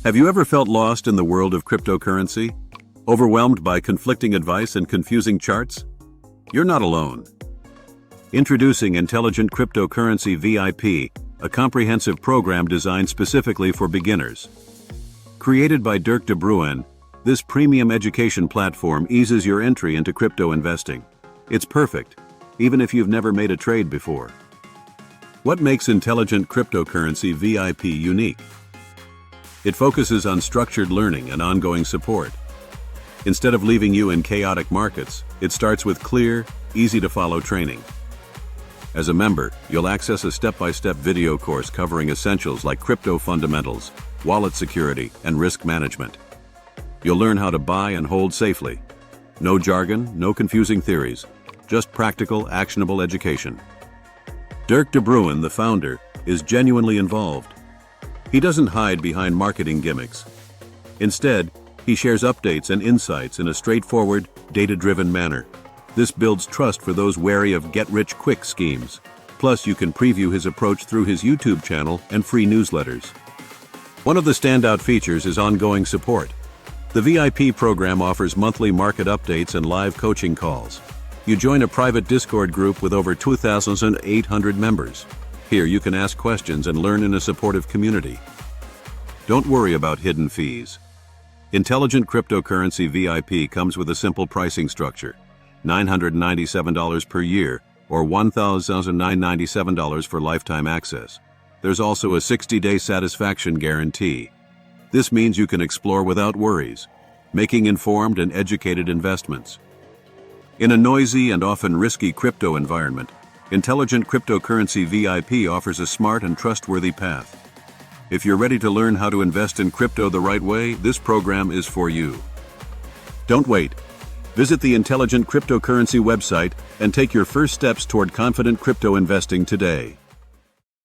Have you ever felt lost in the world of cryptocurrency? Overwhelmed by conflicting advice and confusing charts? You're not alone. Introducing Intelligent Cryptocurrency VIP, a comprehensive program designed specifically for beginners. Created by Durk De Bruan, this premium education platform eases your entry into crypto investing. It's perfect, even if you've never made a trade before. What makes Intelligent Cryptocurrency VIP unique? It focuses on structured learning and ongoing support. Instead of leaving you in chaotic markets, it starts with clear, easy-to-follow training. As a member, you'll access a step-by-step video course covering essentials like crypto fundamentals, wallet security, and risk management. You'll learn how to buy and hold safely. No jargon, no confusing theories, just practical, actionable education. Durk De Bruan, the founder, is genuinely involved. He doesn't hide behind marketing gimmicks. Instead, he shares updates and insights in a straightforward, data-driven manner. This builds trust for those wary of get-rich-quick schemes. Plus, you can preview his approach through his YouTube channel and free newsletters. One of the standout features is ongoing support. The VIP program offers monthly market updates and live coaching calls. You join a private Discord group with over 2,800 members. Here you can ask questions and learn in a supportive community. Don't worry about hidden fees. Intelligent Cryptocurrency VIP comes with a simple pricing structure: $997 per year or $1,997 for lifetime access. There's also a 60-day satisfaction guarantee. This means you can explore without worries, making informed and educated investments. In a noisy and often risky crypto environment, Intelligent Cryptocurrency VIP offers a smart and trustworthy path. If you're ready to learn how to invest in crypto the right way, this program is for you. Don't wait. Visit the Intelligent Cryptocurrency website and take your first steps toward confident crypto investing today.